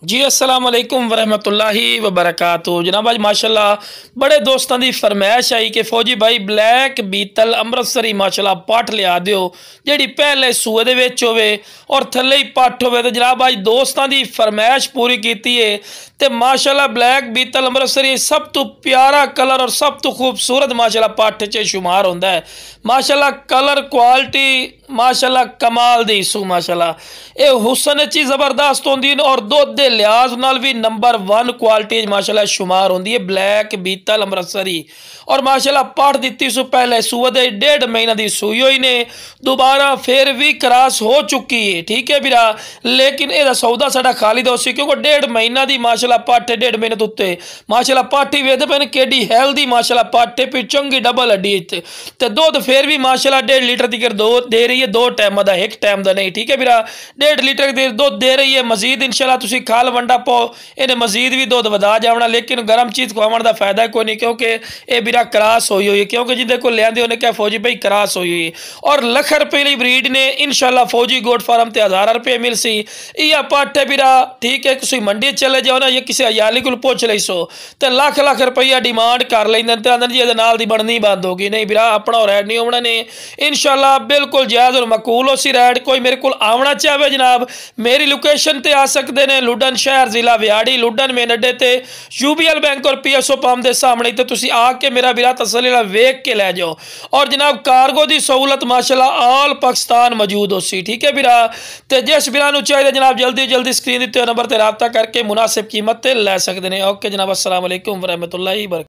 जी अस्सलाम वालेकुम वरहमतुल्लाहि वबरकातुहू। जनाब आज माशाल्लाह बड़े दोस्तों की फरमाइश आई कि फौजी भाई ब्लैक बीतल अमृतसरी माशाल्लाह पट लिया दियो जी पहले सूए दे विच होवे और थले ही पट होवे। तो जनाब आज दोस्तों की फरमाइश पूरी की है तो माशाल्लाह ब्लैक बीतल अमृतसरी सब तो प्यारा कलर और सब तो खूबसूरत माशाल्लाह पट च शुमार होंदा है। माशाल्लाह कलर क्वालिटी माशाल्लाह कमाल दी सू माशाल्लाह ये हुसन च जबरदस्त होंदी और दुध के लिहाज नाल भी नंबर 1 क्वालिटी माशाल्लाह शुमार होंदी है ब्लैक बीतल अमृतसरी। और माशाल्लाह पट दी सू पहले सूए दे 1.5 महीना की सूई हुई ने दोबारा फिर भी क्रॉस हो चुकी है। ठीक है वीरा, लेकिन यह सौदा साडा खाली दो सी क्योंकि 1.5 महीना की माशाल्लाह पट 1.5 महीने तो उत्ते माशाल्लाह पट ही वेखदे पे केडी हेल्दी माशाल्लाह पट है फिर चंगी डबल हड्डी ते दुध फिर भी माशाल्लाह 1.5 लीटर की दे रही है, 2 टाइम का, एक टाइम का नहीं। ठीक है वीरा, 1.5 लीटर की दुध दे रही है। मजीद इंशाल्लाह तुसी खाल वंडा पाओ इन्हें मजीद भी दुध वधा जावना, लेकिन गर्म चीज़ खवाने का फायदा कोई नहीं क्योंकि ये वीरा क्रॉस हुई हुई है। क्योंकि जिंदे को लिया उन्हें क्या फौजी भाई क्रॉस हुई हुई और लख रुपये की ब्रीड ने इंशाल्लाह फौजी गोट फार्म से 1000 रुपये मिल सी या पट है वीरा। ठीक है, किसी मंडी चले जाओ ना या किसी हयाली को पुछ ली सो तो लख लख रुपया डिमांड कर लेंगे तो आंदे जी ये नाल दी बननी बंद होगी। नहीं वीरा, अपना रैड नहीं होना ने इंशाल्लाह बिल्कुल जायज़ और मकूल हो सी रैड। कोई मेरे को आवना चाहे जनाब मेरी लोकेशन ते आ सकते हैं, लुडन शहर जिला विहाड़ी लुडन मेन अड्डे ते यूबीएल बैंक और पीएसओ पंप के सामने तो तुसी आके मेरा वीरा तसल्ली नाल वेख के लै जाओ। और जनाब कार्गो की सहूलत माशाल्लाह ऑल पाकिस्तान मौजूद हो सी। ठीक है वीरा, तो जिस वीरा नूं चाहिए जनाब जल्दी जल्दी स्क्रीन दिते नंबर पर रब्ता करके मुनासिब कीमत ते लै सकते हैं। ओके जनाब, अस्सलाम वालेकुम वरहमतुल्लाहि वबरकातुहू।